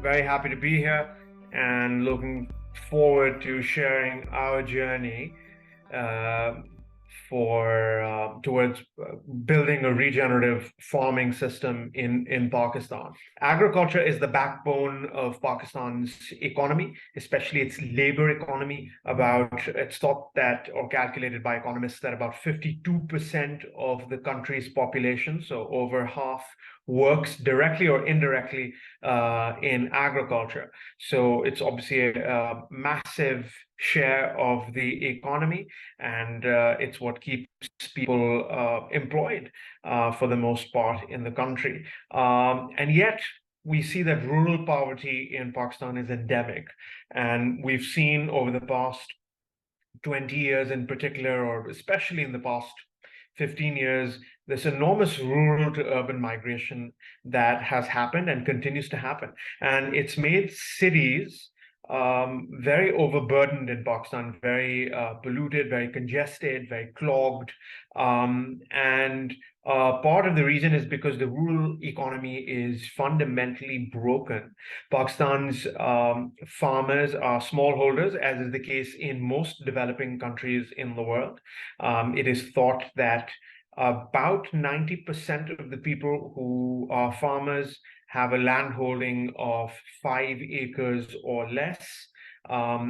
very happy to be here and looking forward to sharing our journey uh, towards building a regenerative farming system in Pakistan. Agriculture is the backbone of Pakistan's economy, especially its labor economy. It's thought that, or calculated by economists, that about 52% of the country's population, so over half, works directly or indirectly in agriculture. So it's obviously a massive share of the economy, and it's what keeps people employed for the most part in the country. And yet, we see that rural poverty in Pakistan is endemic. And we've seen over the past 20 years in particular, or especially in the past 15 years, this enormous rural to urban migration that has happened and continues to happen. And it's made cities very overburdened in Pakistan, very polluted, very congested, very clogged. And part of the reason is because the rural economy is fundamentally broken. Pakistan's farmers are smallholders, as is the case in most developing countries in the world. It is thought that about 90% of the people who are farmers have a land holding of 5 acres or less,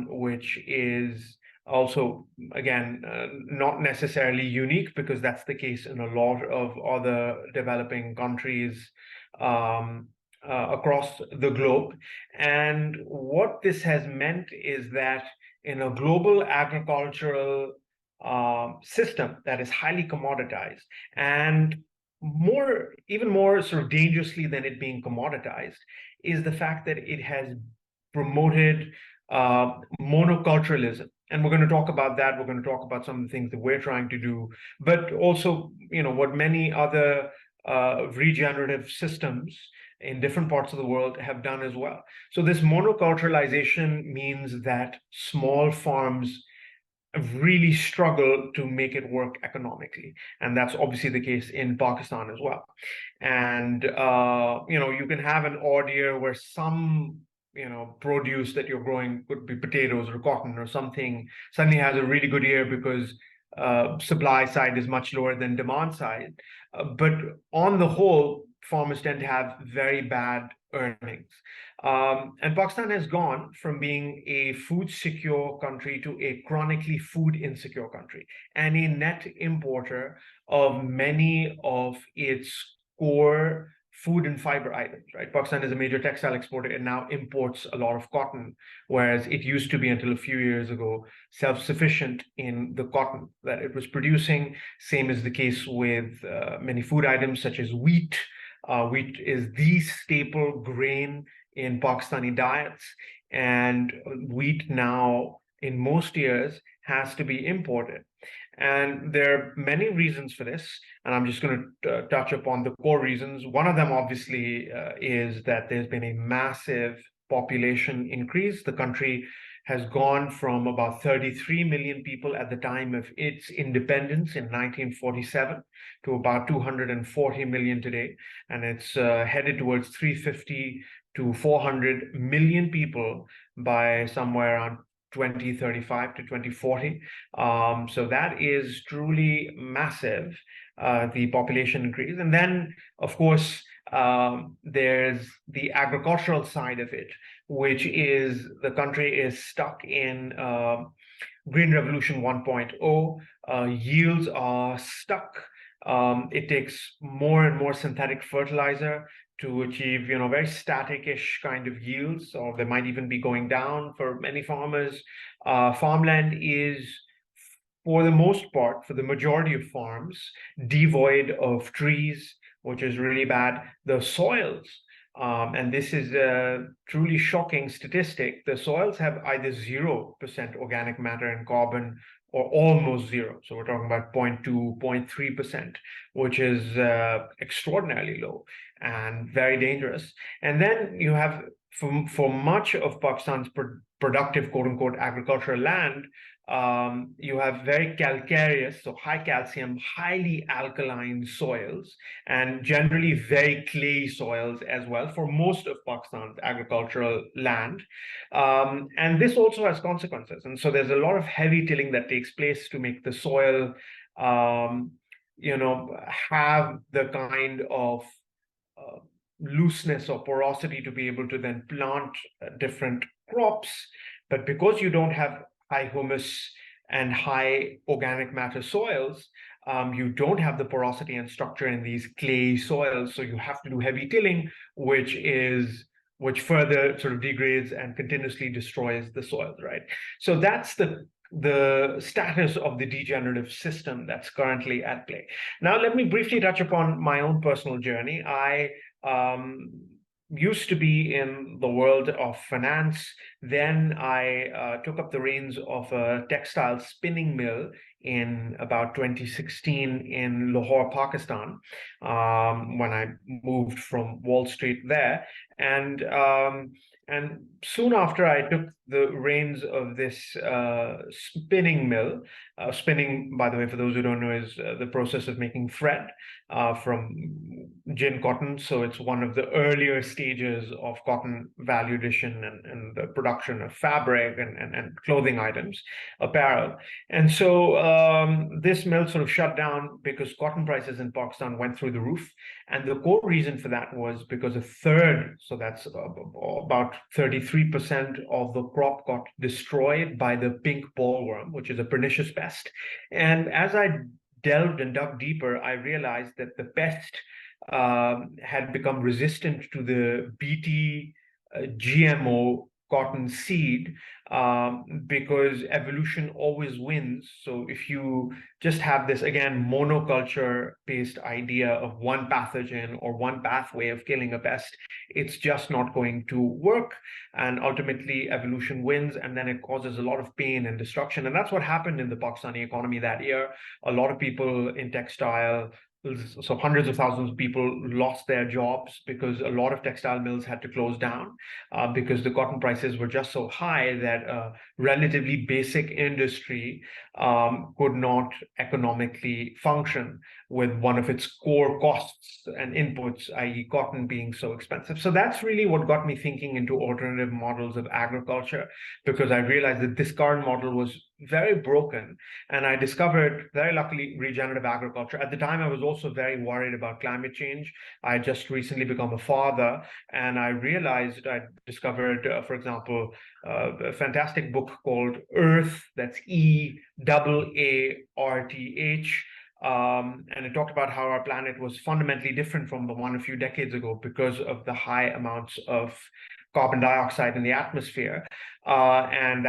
which is also, again, not necessarily unique, because that's the case in a lot of other developing countries across the globe. And what this has meant is that in a global agricultural system that is highly commoditized, and even more sort of dangerously than it being commoditized, is the fact that it has promoted monoculturalism. And we're going to talk about that. We're going to talk about some of the things that we're trying to do, but also, what many other regenerative systems in different parts of the world have done as well. So this monoculturalization means that small farms really struggle to make it work economically. And that's obviously the case in Pakistan as well. And, you can have an odd year where some, produce that you're growing, could be potatoes or cotton or something, suddenly has a really good year because supply side is much lower than demand side. But on the whole, farmers tend to have very bad earnings. And Pakistan has gone from being a food secure country to a chronically food insecure country, and a net importer of many of its core food and fiber items, right? Pakistan is a major textile exporter and now imports a lot of cotton, whereas it used to be, until a few years ago, self-sufficient in the cotton that it was producing. Same is the case with many food items such as wheat. Wheat is the staple grain in Pakistani diets, and wheat now, in most years, has to be imported. And there are many reasons for this, and I'm just going to touch upon the core reasons. One of them, obviously, is that there's been a massive population increase. The country has gone from about 33 million people at the time of its independence in 1947 to about 240 million today. And it's headed towards 350 to 400 million people by somewhere around 2035 to 2040. So that is truly massive, the population increase. And then, of course, there's the agricultural side of it, which is the country is stuck in Green Revolution 1.0. Yields are stuck. It takes more and more synthetic fertilizer to achieve, very static-ish kind of yields, or they might even be going down for many farmers. Farmland is, for the most part, for the majority of farms, devoid of trees, which is really bad. The soils, and this is a truly shocking statistic, the soils have either 0% organic matter and carbon, or almost zero. So we're talking about 0.2, 0.3%, which is extraordinarily low and very dangerous. And then you have, for much of Pakistan's productive, quote unquote, agricultural land, You have very calcareous, so high calcium, highly alkaline soils, and generally very clay soils as well for most of Pakistan's agricultural land. And this also has consequences. And so there's a lot of heavy tilling that takes place to make the soil, um, have the kind of uh, looseness or porosity to be able to then plant different crops. But because you don't have high humus and high organic matter soils, you don't have the porosity and structure in these clay soils. So you have to do heavy tilling, which further sort of degrades and continuously destroys the soils, right? So that's the status of the degenerative system that's currently at play. Now, let me briefly touch upon my own personal journey. I um, used to be in the world of finance. Then I took up the reins of a textile spinning mill in about 2016 in Lahore, Pakistan, when I moved from Wall Street there. And soon after I took the reins of this spinning mill, spinning, by the way, for those who don't know, is the process of making thread from gin cotton. So it's one of the earlier stages of cotton value addition and the production of fabric and clothing items, apparel. And so this mill sort of shut down because cotton prices in Pakistan went through the roof. And the core reason for that was because a third, so that's about 33% of the crop got destroyed by the pink bollworm, which is a pernicious pest. And as I delved and dug deeper, I realized that the pest had become resistant to the BT GMO cotton seed, because evolution always wins. So if you just have this, again, monoculture based idea of one pathogen or one pathway of killing a pest, it's just not going to work. And ultimately, evolution wins, and then it causes a lot of pain and destruction. And that's what happened in the Pakistani economy that year. A lot of people in textile, so hundreds of thousands of people lost their jobs because a lot of textile mills had to close down, because the cotton prices were just so high that a relatively basic industry could not economically function with one of its core costs and inputs, i.e. cotton, being so expensive. So that's really what got me thinking into alternative models of agriculture, because I realized that this current model was very broken. And I discovered, very luckily, regenerative agriculture. At the time, I was also very worried about climate change. I had just recently become a father, and I realized I discovered, for example, a fantastic book called Earth, that's EAARTH. And it talked about how our planet was fundamentally different from the one a few decades ago because of the high amounts of carbon dioxide in the atmosphere. And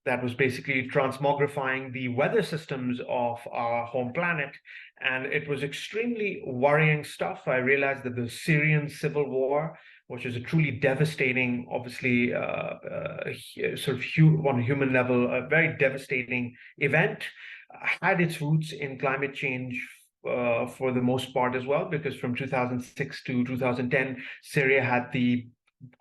that was basically transmogrifying the weather systems of our home planet. And it was extremely worrying stuff. I realized that the Syrian civil war, which is a truly devastating, obviously, sort of on a human level, a very devastating event, had its roots in climate change for the most part as well, because from 2006 to 2010, Syria had the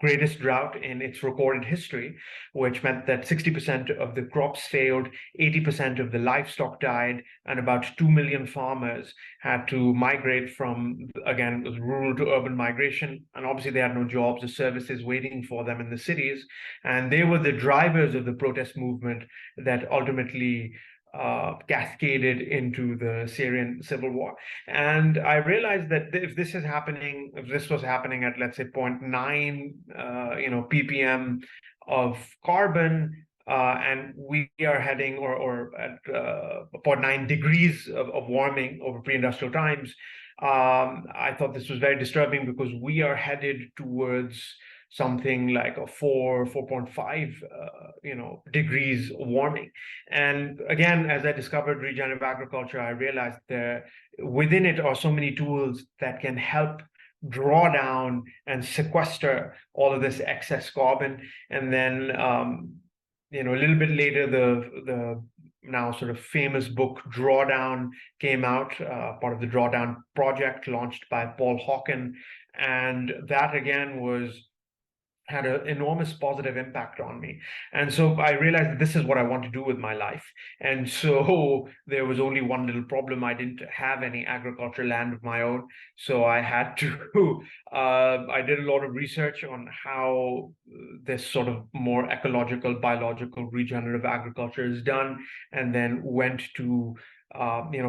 greatest drought in its recorded history, which meant that 60% of the crops failed, 80% of the livestock died, and about 2 million farmers had to migrate from, again, rural to urban migration. And obviously, they had no jobs or services waiting for them in the cities. And they were the drivers of the protest movement that ultimately cascaded into the Syrian civil war. And I realized that if this was happening at, let's say, 0.9, ppm of carbon, and we are heading or at 0.9 degrees of warming over pre-industrial times, I thought this was very disturbing, because we are headed towards something like a 4.5 degrees warming. And again, as I discovered regenerative agriculture, I realized that within it are so many tools that can help draw down and sequester all of this excess carbon. And then a little bit later, the now sort of famous book Drawdown came out, part of the Drawdown project launched by Paul Hawken. And that again was had an enormous positive impact on me. And so I realized that this is what I want to do with my life. And so there was only one little problem. I didn't have any agricultural land of my own. So I had to, I did a lot of research on how this sort of more ecological, biological, regenerative agriculture is done, and then went to,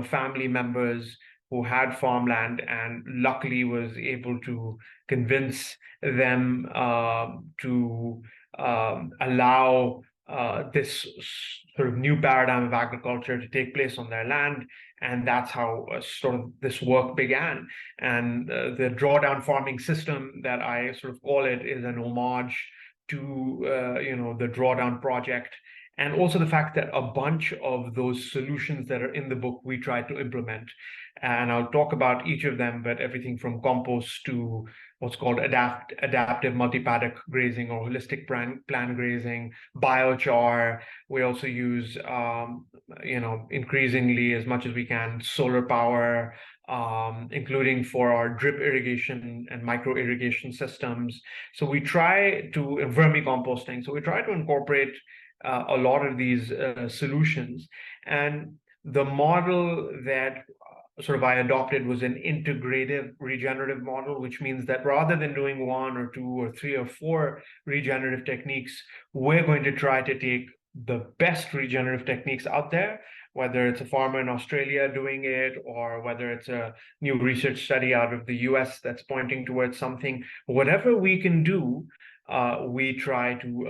family members who had farmland, and luckily was able to convince them to allow this sort of new paradigm of agriculture to take place on their land. And that's how sort of this work began. And the drawdown farming system, that I sort of call it, is an homage to the drawdown project, and also the fact that a bunch of those solutions that are in the book we try to implement. And I'll talk about each of them, but everything from compost to what's called adaptive multi-paddock grazing or holistic plan grazing, biochar. We also use, increasingly, as much as we can, solar power, including for our drip irrigation and micro irrigation systems. So we try to vermicomposting. So we try to incorporate a lot of these solutions. And the model that sort of I adopted was an integrative regenerative model, which means that rather than doing one or two or three or four regenerative techniques, we're going to try to take the best regenerative techniques out there, whether it's a farmer in Australia doing it, or whether it's a new research study out of the US that's pointing towards something. Whatever we can do, we try to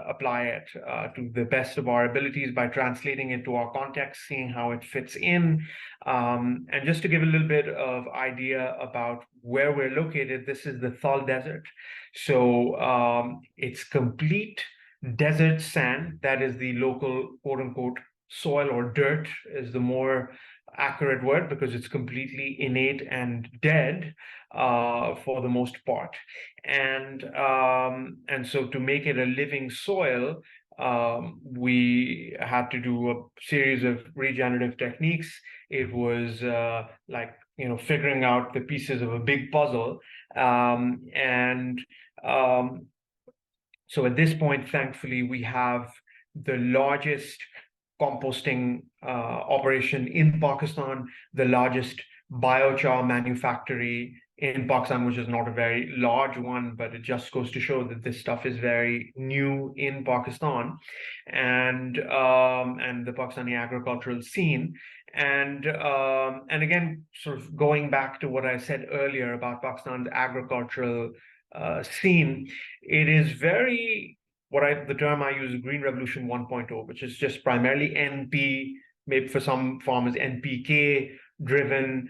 apply it to the best of our abilities by translating it to our context, seeing how it fits in. And just to give a little bit of idea about where we're located, this is the Thal Desert. So it's complete desert sand. That is the local quote unquote soil, or dirt is the more accurate word, because it's completely innate and dead for the most part. And so to make it a living soil, we had to do a series of regenerative techniques. It was like figuring out the pieces of a big puzzle. And so at this point, thankfully, we have the largest composting operation in Pakistan, the largest biochar manufactory in Pakistan, which is not a very large one, but it just goes to show that this stuff is very new in Pakistan, and the Pakistani agricultural scene. And again, sort of going back to what I said earlier about Pakistan's agricultural scene, it is very, the term I use is Green Revolution 1.0, which is just primarily NP, maybe for some farmers NPK driven.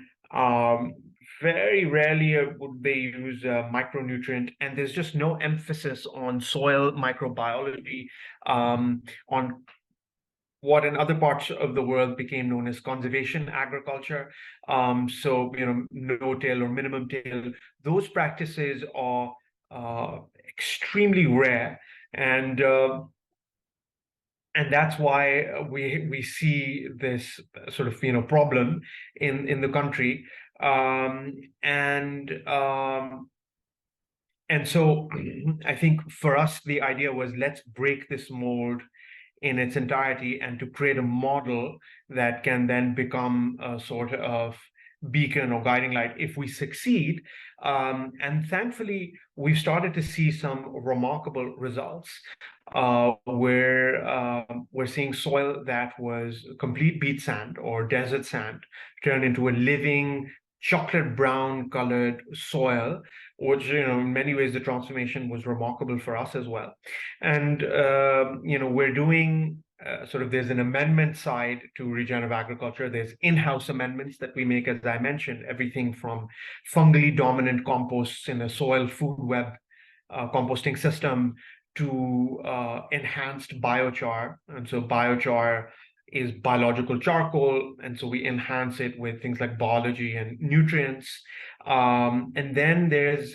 Very rarely would they use micronutrient, and there's just no emphasis on soil microbiology, on what in other parts of the world became known as conservation agriculture. So, no-till or minimum till, those practices are extremely rare. And that's why we see this sort of problem in the country. And so I think for us the idea was, let's break this mold in its entirety and to create a model that can then become a sort of beacon or guiding light if we succeed. And thankfully, we've started to see some remarkable results where we're seeing soil that was complete beach sand or desert sand turn into a living chocolate brown colored soil, which, in many ways, the transformation was remarkable for us as well. And, we're doing there's an amendment side to regenerative agriculture. There's in-house amendments that we make, as I mentioned, everything from fungally dominant composts in a soil food web composting system to enhanced biochar. And so biochar is biological charcoal, and so we enhance it with things like biology and nutrients. And then there's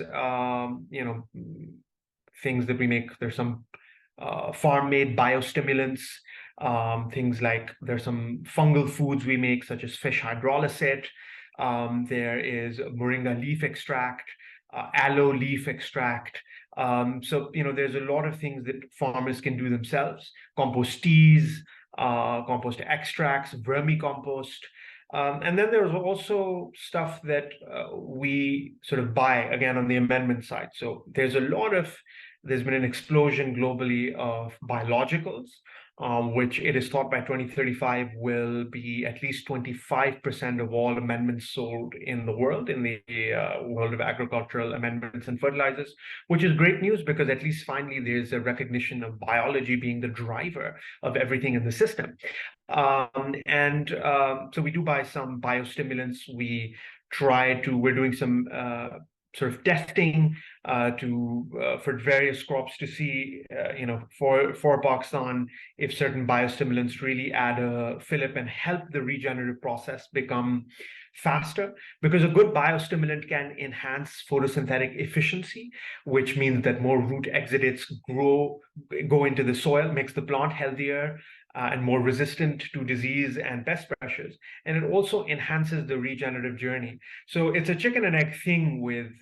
things that we make. There's some farm-made biostimulants, things like there's some fungal foods we make, such as fish hydrolysis. There is moringa leaf extract, aloe leaf extract. So, there's a lot of things that farmers can do themselves: compost teas, compost extracts, vermicompost. And then there's also stuff that we sort of buy again on the amendment side. So there's been an explosion globally of biologicals, which it is thought by 2035 will be at least 25% of all amendments sold in the world, in the world of agricultural amendments and fertilizers, which is great news because at least finally there's a recognition of biology being the driver of everything in the system. So we do buy some biostimulants. We're doing some sort of testing for various crops to see, for Pakistan, if certain biostimulants really add a fillip and help the regenerative process become faster. Because a good biostimulant can enhance photosynthetic efficiency, which means that more root exudates go into the soil, makes the plant healthier, and more resistant to disease and pest pressures. And it also enhances the regenerative journey. So it's a chicken and egg thing with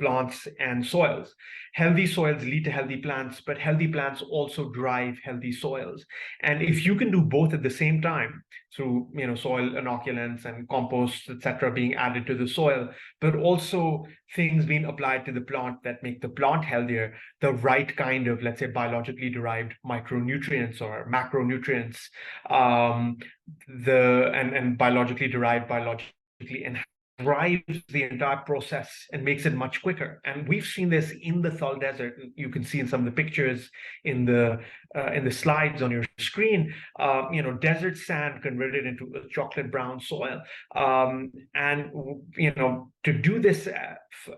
plants and soils. Healthy soils lead to healthy plants, but healthy plants also drive healthy soils. And if you can do both at the same time, through soil inoculants and compost, etc., being added to the soil, but also things being applied to the plant that make the plant healthier, the right kind of, let's say, biologically derived micronutrients or macronutrients, and biologically derived, biologically enhanced, drives the entire process and makes it much quicker. And we've seen this in the Thal Desert. You can see in some of the pictures in the slides on your screen, desert sand converted into a chocolate brown soil. And to do this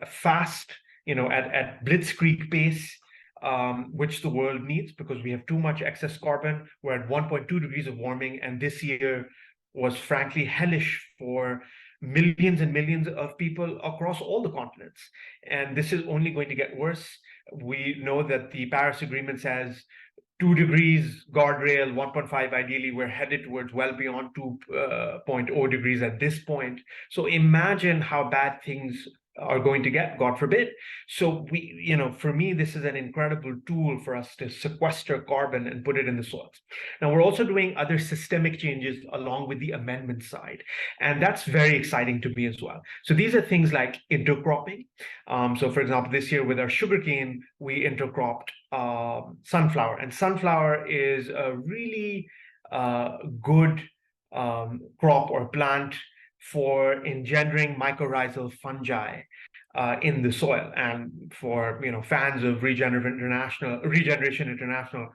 fast, at blitzkrieg pace, which the world needs because we have too much excess carbon. We're at 1.2 degrees of warming, and this year was frankly hellish for millions and millions of people across all the continents. And this is only going to get worse. We know that the Paris Agreement says 2 degrees guardrail, 1.5 ideally. We're headed towards well beyond 2.0 degrees at this point. So imagine how bad things are going to get, God forbid. So for me, this is an incredible tool for us to sequester carbon and put it in the soils. Now, we're also doing other systemic changes along with the amendment side, and that's very exciting to me as well. So these are things like intercropping. So for example, this year with our sugarcane, we intercropped sunflower, and sunflower is a really good crop or plant for engendering mycorrhizal fungi in the soil. And for fans of Regeneration International,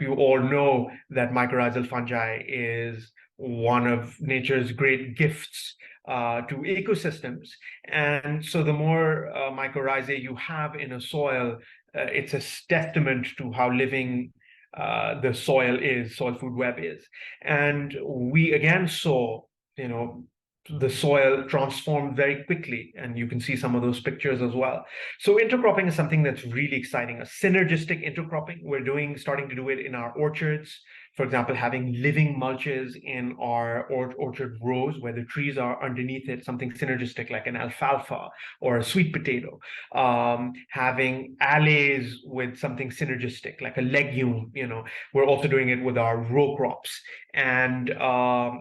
you all know that mycorrhizal fungi is one of nature's great gifts to ecosystems. And so the more mycorrhizae you have in a soil, it's a testament to how living the soil food web is. And we again saw the soil transformed very quickly, and you can see some of those pictures as well. So intercropping is something that's really exciting. A synergistic intercropping, we're starting to do it in our orchards. For example, having living mulches in our orchard rows where the trees are underneath it, something synergistic like an alfalfa or a sweet potato. Having alleys with something synergistic like a legume. We're also doing it with our row crops. And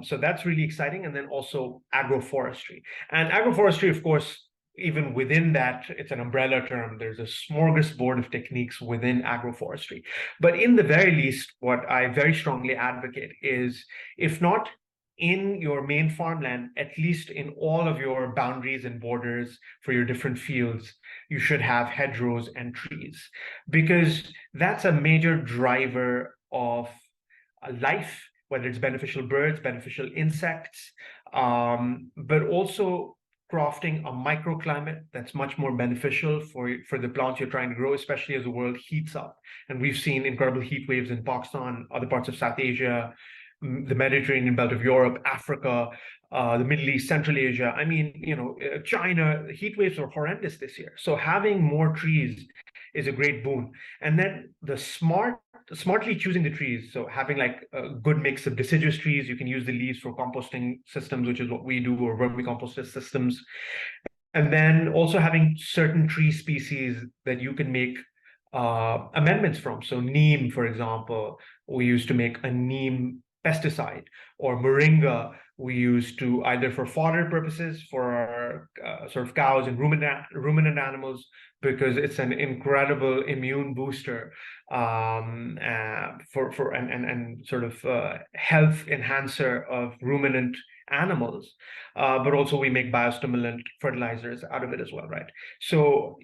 so that's really exciting. And then also agroforestry. And agroforestry, of course, even within that, it's an umbrella term. There's a smorgasbord of techniques within agroforestry. But in the very least, what I very strongly advocate is, if not in your main farmland, at least in all of your boundaries and borders for your different fields, you should have hedgerows and trees, because that's a major driver of life, whether it's beneficial birds, beneficial insects, but also crafting a microclimate that's much more beneficial for the plants you're trying to grow, especially as the world heats up. And we've seen incredible heat waves in Pakistan, other parts of South Asia, the Mediterranean belt of Europe, Africa, the Middle East, Central Asia. I mean, China, heat waves are horrendous this year. So having more trees is a great boon. And then smartly choosing the trees. So having like a good mix of deciduous trees, you can use the leaves for composting systems, which is what we do, or vermicompost systems. And then also having certain tree species that you can make amendments from. So neem, for example, we used to make a neem pesticide, or moringa we used to either for fodder purposes for our sort of cows and ruminant animals, because it's an incredible immune booster, for and sort of health enhancer of ruminant animals. But also we make biostimulant fertilizers out of it as well, right? So,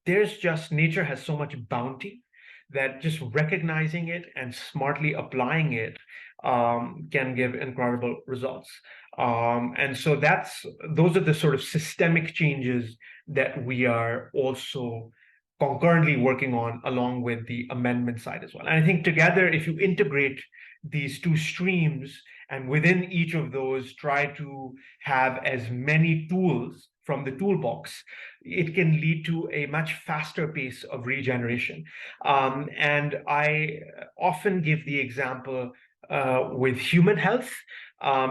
there's just nature has so much bounty that just recognizing it and smartly applying it can give incredible results. And so those are the sort of systemic changes that we are also concurrently working on, along with the amendment side as well. And I think together, if you integrate these two streams, and within each of those try to have as many tools from the toolbox, it can lead to a much faster pace of regeneration. And I often give the example with human health,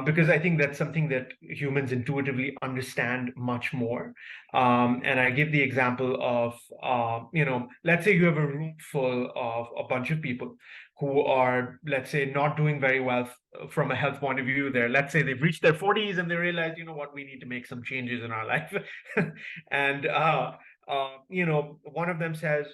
because I think that's something that humans intuitively understand much more. And I give the example of, let's say you have a room full of a bunch of people who are, let's say, not doing very well from a health point of view. Let's say they've reached their 40s and they realize, you know what, we need to make some changes in our life. And one of them says,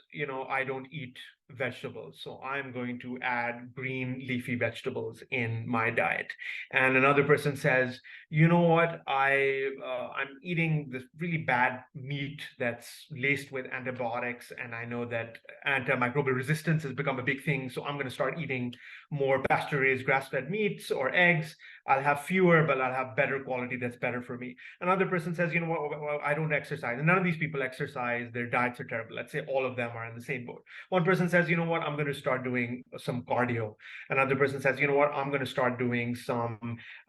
I don't eat vegetables, so I'm going to add green leafy vegetables in my diet. And another person says, you know what, I'm eating this really bad meat that's laced with antibiotics, and I know that antimicrobial resistance has become a big thing, so I'm going to start eating more pasture-raised grass-fed meats or eggs. I'll have fewer, but I'll have better quality that's better for me. Another person says, you know what, well, I don't exercise. And none of these people exercise. Their diets are terrible. Let's say all of them are in the same boat. One person says, you know what, I'm going to start doing some cardio. Another person says, you know what, I'm going to start doing some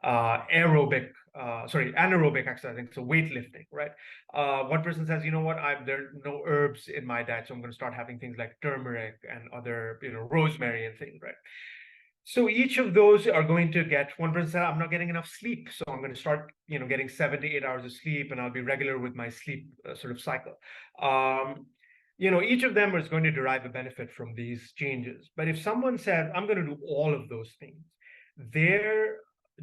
anaerobic exercising, so weightlifting, right? One person says, you know what, there are no herbs in my diet, so I'm going to start having things like turmeric and other, rosemary and things, right? So each of those are going to one person said, I'm not getting enough sleep, so I'm going to start, getting 7 to 8 hours of sleep, and I'll be regular with my sleep sort of cycle. Each of them is going to derive a benefit from these changes. But if someone said, I'm going to do all of those things, their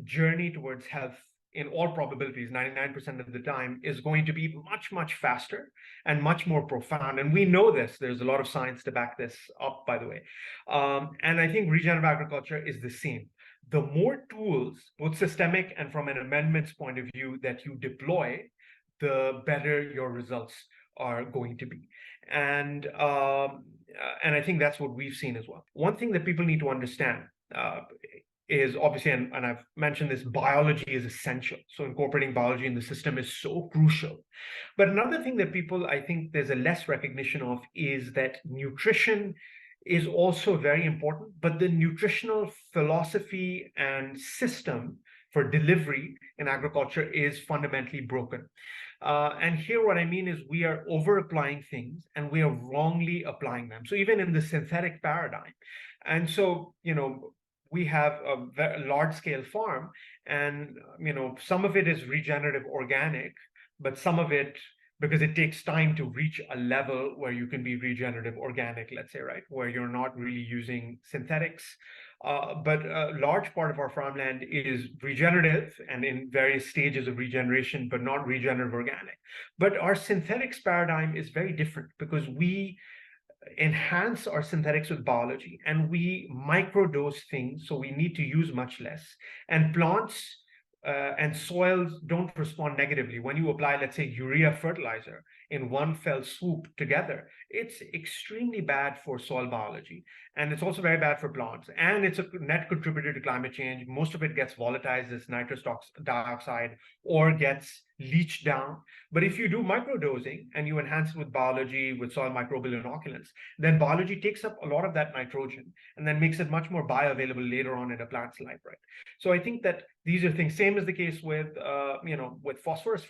journey towards health, in all probabilities, 99% of the time, is going to be much, much faster and much more profound. And we know this. There's a lot of science to back this up, by the way. And I think regenerative agriculture is the same. The more tools, both systemic and from an amendments point of view, that you deploy, the better your results are going to be. And I think that's what we've seen as well. One thing that people need to understand is obviously, and I've mentioned this, biology is essential. So incorporating biology in the system is so crucial. But another thing that I think there's a less recognition of, is that nutrition is also very important, but the nutritional philosophy and system for delivery in agriculture is fundamentally broken. And here what I mean is we are over applying things and we are wrongly applying them. So even in the synthetic paradigm. And so, we have a very large scale farm, and some of it is regenerative organic, but some of it, because it takes time to reach a level where you can be regenerative organic, let's say, right, where you're not really using synthetics. But a large part of our farmland is regenerative and in various stages of regeneration, but not regenerative organic. But our synthetics paradigm is very different, because we enhance our synthetics with biology and we microdose things, so we need to use much less. And plants and soils don't respond negatively when you apply, let's say, urea fertilizer in one fell swoop together. It's extremely bad for soil biology, and it's also very bad for plants, and it's a net contributor to climate change. Most of it gets volatilized as nitrous dioxide or gets leached down. But if you do microdosing and you enhance it with biology, with soil microbial inoculants, then biology takes up a lot of that nitrogen and then makes it much more bioavailable later on in a plant's life, right? So I think that these are things. Same is the case with with phosphorus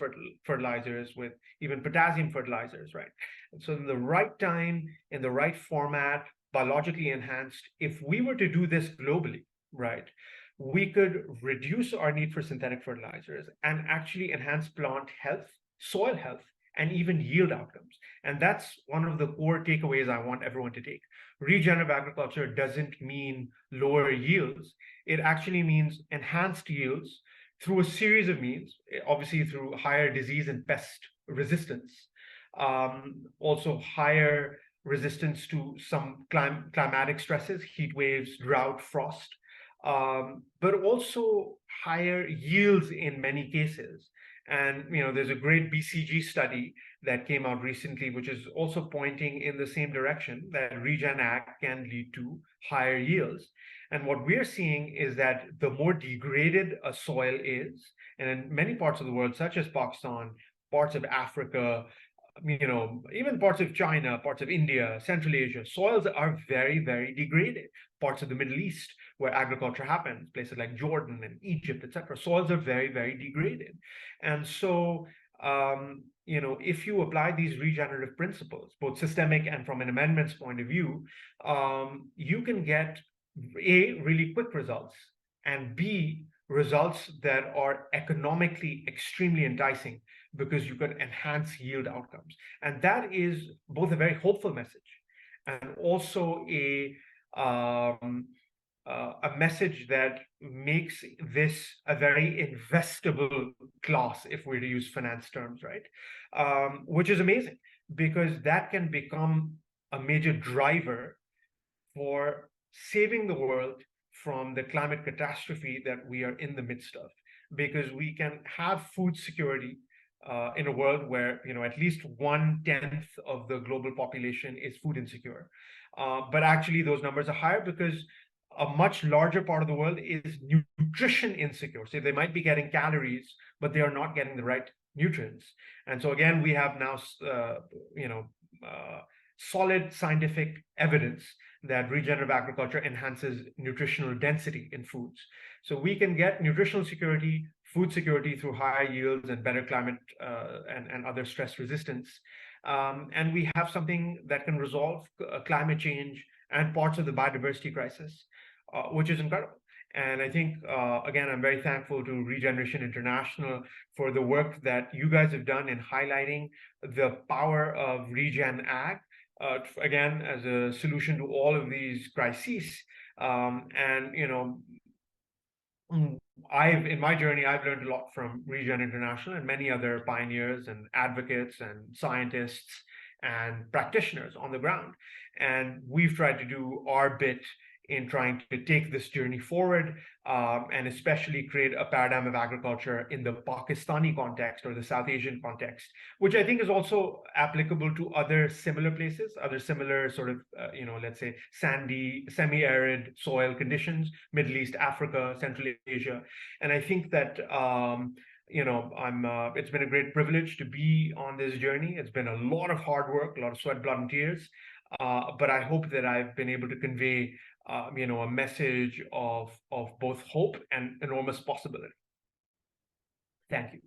fertilizers, with even potassium fertilizers, right? And so in the right time, in the right format, biologically enhanced, if we were to do this globally, right, we could reduce our need for synthetic fertilizers and actually enhance plant health soil health, and even yield outcomes. And that's one of the core takeaways I want everyone to take. Regenerative agriculture doesn't mean lower yields. It actually means enhanced yields through a series of means, obviously through higher disease and pest resistance, also higher resistance to some climatic stresses, heat waves, drought, frost, but also higher yields in many cases. And there's a great BCG study that came out recently, which is also pointing in the same direction that regen ag can lead to higher yields. And what we're seeing is that the more degraded a soil is, and in many parts of the world, such as Pakistan, parts of Africa, even parts of China, parts of India, Central Asia, soils are very, very degraded. Parts of the Middle East, where agriculture happens, places like Jordan and Egypt, etc., soils are very, very degraded. And so, if you apply these regenerative principles, both systemic and from an amendments point of view, you can get A, really quick results, and B, results that are economically extremely enticing because you can enhance yield outcomes. And that is both a very hopeful message and also a message that makes this a very investable class, if we're to use finance terms, right? Which is amazing because that can become a major driver for saving the world from the climate catastrophe that we are in the midst of, because we can have food security in a world where at least 1/10 of the global population is food insecure. But actually, those numbers are higher because a much larger part of the world is nutrition insecure. So they might be getting calories, but they are not getting the right nutrients. And so again, we have now, solid scientific evidence that regenerative agriculture enhances nutritional density in foods. So we can get nutritional security, food security through higher yields and better climate and other stress resistance. And we have something that can resolve climate change and parts of the biodiversity crisis, which is incredible. And I think, again, I'm very thankful to Regeneration International for the work that you guys have done in highlighting the power of Regen Ag, again, as a solution to all of these crises. And, in my journey, I've learned a lot from Regen International and many other pioneers and advocates and scientists and practitioners on the ground. And we've tried to do our bit in trying to take this journey forward, and especially create a paradigm of agriculture in the Pakistani context or the South Asian context, which I think is also applicable to other similar places, other similar sort of, let's say sandy, semi-arid soil conditions, Middle East, Africa, Central Asia. And I think that, it's been a great privilege to be on this journey. It's been a lot of hard work, a lot of sweat, blood, and tears. But I hope that I've been able to convey a message of both hope and enormous possibility. Thank you.